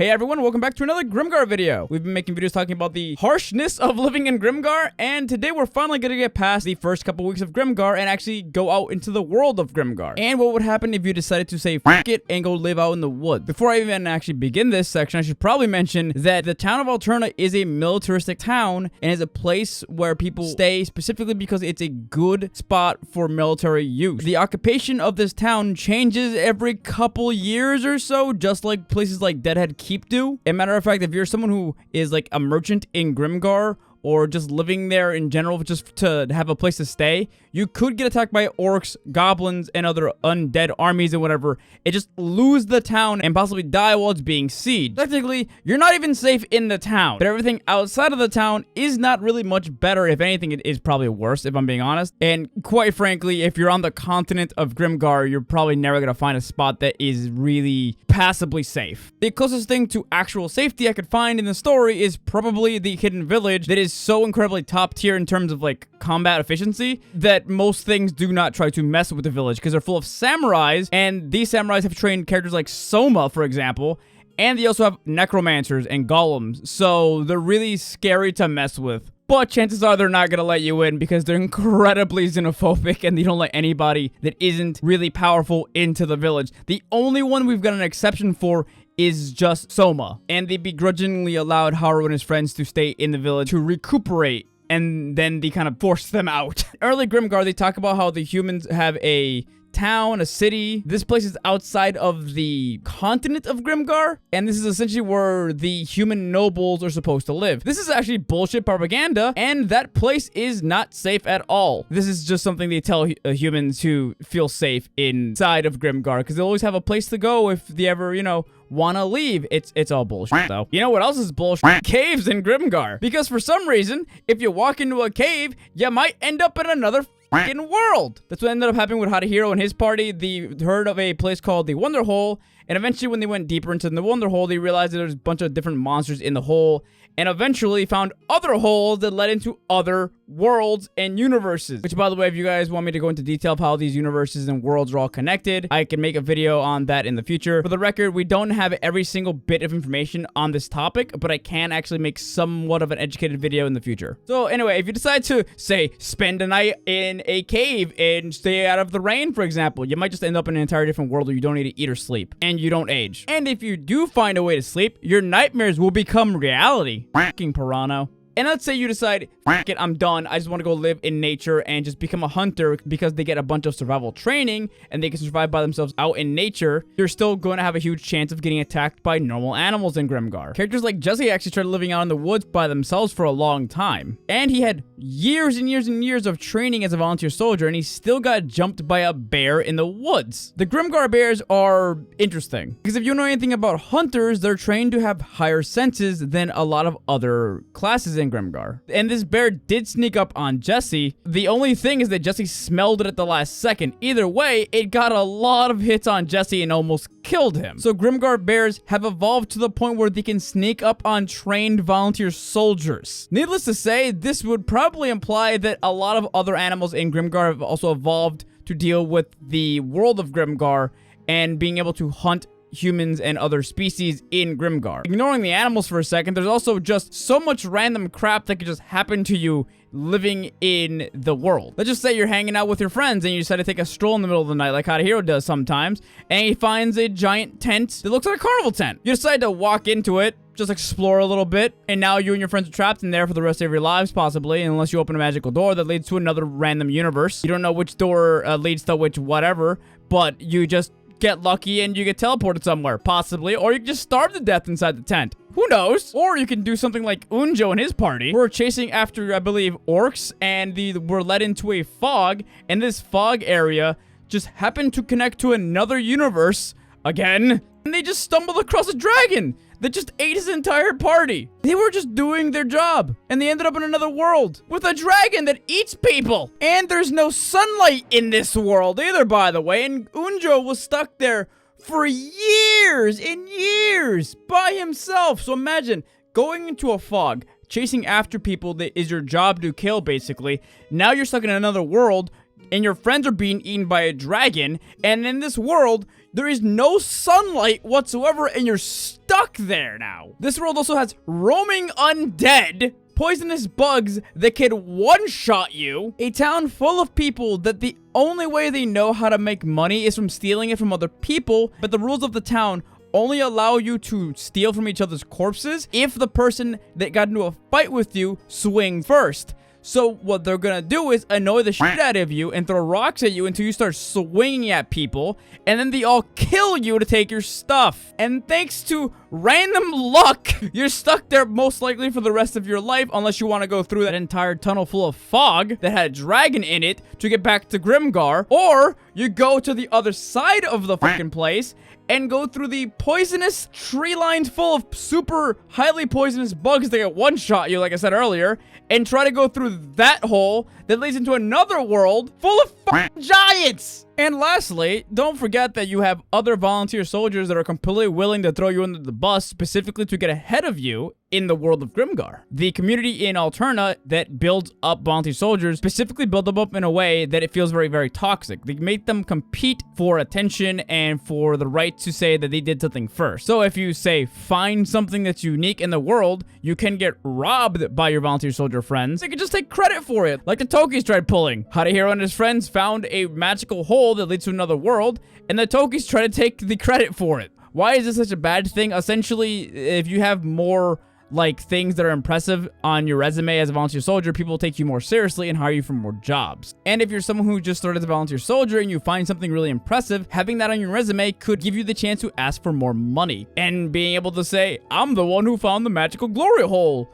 Hey everyone, welcome back to another Grimgar video. We've been making videos talking about the harshness of living in Grimgar, and today we're finally gonna get past the first couple weeks of Grimgar and actually go out into the world of Grimgar. And what would happen if you decided to say f it and go live out in the woods. Before I even actually begin this section, I should probably mention that the town of Alterna is a militaristic town and is a place where people stay specifically because it's a good spot for military use. The occupation of this town changes every couple years or so, just like places like Deadhead Keep do. As a matter of fact, if you're someone who is like a merchant in Grimgar or just living there in general just to have a place to stay, you could get attacked by orcs, goblins, and other undead armies and whatever, and just lose the town and possibly die while it's being sieged. Technically, you're not even safe in the town, but everything outside of the town is not really much better. If anything, it is probably worse, if I'm being honest. And quite frankly, if you're on the continent of Grimgar, you're probably never gonna find a spot that is really passably safe. The closest thing to actual safety I could find in the story is probably the hidden village that is so incredibly top tier in terms of like combat efficiency that most things do not try to mess with the village because they're full of samurais, and these samurais have trained characters like Soma, for example, and they also have necromancers and golems, so they're really scary to mess with. But chances are they're not gonna let you in because they're incredibly xenophobic and they don't let anybody that isn't really powerful into the village. The only one we've got an exception for is just Soma, and they begrudgingly allowed Haru and his friends to stay in the village to recuperate, and then they kind of forced them out. Early Grimgar, they talk about how the humans have a town, a city. This place is outside of the continent of Grimgar, and this is essentially where the human nobles are supposed to live. This is actually bullshit propaganda, and that place is not safe at all. This is just something they tell humans who feel safe inside of Grimgar, because they always have a place to go if they ever, you know, want to leave. It's all bullshit, though. You know what else is bullshit? Caves in Grimgar. Because for some reason, if you walk into a cave, you might end up in another fucking world. That's what ended up happening with Hadahiro and his party. They heard of a place called the Wonder Hole, and eventually when they went deeper into the Wonder Hole, they realized that there's a bunch of different monsters in the hole, and eventually found other holes that led into other worlds and universes. Which, by the way, if you guys want me to go into detail of how these universes and worlds are all connected, I can make a video on that in the future. For the record, we don't have every single bit of information on this topic, but I can actually make somewhat of an educated video in the future. So anyway, if you decide to, say, spend a night in a cave and stay out of the rain, for example, you might just end up in an entirely different world where you don't need to eat or sleep, and you don't age. And if you do find a way to sleep, your nightmares will become reality. Fucking Pirano. And let's say you decide, fuck it, I'm done. I just want to go live in nature and just become a hunter because they get a bunch of survival training and they can survive by themselves out in nature. You're still going to have a huge chance of getting attacked by normal animals in Grimgar. Characters like Jesse actually started living out in the woods by themselves for a long time. And he had years and years and years of training as a volunteer soldier, and he still got jumped by a bear in the woods. The Grimgar bears are interesting because if you know anything about hunters, they're trained to have higher senses than a lot of other classes in Grimgar. And this bear did sneak up on Jesse. The only thing is that Jesse smelled it at the last second. Either way, it got a lot of hits on Jesse and almost killed him. So Grimgar bears have evolved to the point where they can sneak up on trained volunteer soldiers. Needless to say, this would probably imply that a lot of other animals in Grimgar have also evolved to deal with the world of Grimgar and being able to hunt humans and other species in Grimgar. Ignoring the animals for a second, there's also just so much random crap that could just happen to you living in the world. Let's just say you're hanging out with your friends and you decide to take a stroll in the middle of the night like Hadahiro does sometimes, and he finds a giant tent that looks like a carnival tent. You decide to walk into it, just explore a little bit, and now you and your friends are trapped in there for the rest of your lives, possibly, unless you open a magical door that leads to another random universe. You don't know which door leads to which whatever, but you just get lucky and you get teleported somewhere, possibly, or you can just starve to death inside the tent. Who knows? Or you can do something like Unjo and his party, who are chasing after, I believe, orcs, and they were led into a fog, and this fog area just happened to connect to another universe again, and they just stumbled across a dragon that just ate his entire party. They were just doing their job, and they ended up in another world with a dragon that eats people. And there's no sunlight in this world either, by the way, and Unjo was stuck there for years and years by himself. So imagine going into a fog, chasing after people that is your job to kill, basically. Now you're stuck in another world, and your friends are being eaten by a dragon, and in this world, There is no sunlight whatsoever, and you're stuck there now. This world also has roaming undead, poisonous bugs that can one-shot you, a town full of people that the only way they know how to make money is from stealing it from other people, but the rules of the town only allow you to steal from each other's corpses if the person that got into a fight with you swings first. So what they're gonna do is annoy the shit out of you and throw rocks at you until you start swinging at people, and then they all kill you to take your stuff. And thanks to random luck, you're stuck there most likely for the rest of your life, unless you want to go through that entire tunnel full of fog that had a dragon in it to get back to Grimgar, or you go to the other side of the fucking place and go through the poisonous tree lines full of super highly poisonous bugs that get one-shot you, like I said earlier, and try to go through that hole that leads into another world full of fucking giants. And lastly, don't forget that you have other volunteer soldiers that are completely willing to throw you under the bus specifically to get ahead of you in the world of Grimgar. The community in Alterna that builds up volunteer soldiers specifically build them up in a way that it feels very, very toxic. They make them compete for attention and for the right to say that they did something first. So if you say, find something that's unique in the world, you can get robbed by your volunteer soldier friends. They can just take credit for it, like the Tokis tried pulling. Hadahiro and his friends found a magical hole that leads to another world, and the Tokis try to take the credit for it. Why is this such a bad thing? Essentially, if you have more like things that are impressive on your resume as a volunteer soldier, people will take you more seriously and hire you for more jobs. And if you're someone who just started as a volunteer soldier and you find something really impressive, having that on your resume could give you the chance to ask for more money and being able to say, I'm the one who found the magical glory hole.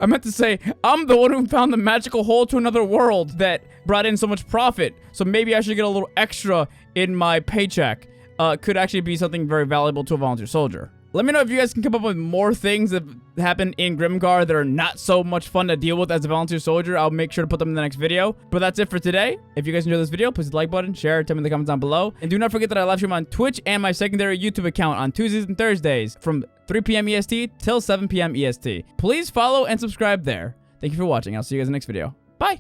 I meant to say, I'm the one who found the magical hole to another world that brought in so much profit, so maybe I should get a little extra in my paycheck. Could actually be something very valuable to a volunteer soldier. Let me know if you guys can come up with more things that happen in Grimgar that are not so much fun to deal with as a volunteer soldier. I'll make sure to put them in the next video. But that's it for today. If you guys enjoyed this video, please hit the like button, share, tell me in the comments down below. And do not forget that I live stream on Twitch and my secondary YouTube account on Tuesdays and Thursdays from 3 p.m. EST till 7 p.m. EST. Please follow and subscribe there. Thank you for watching. I'll see you guys in the next video. Bye!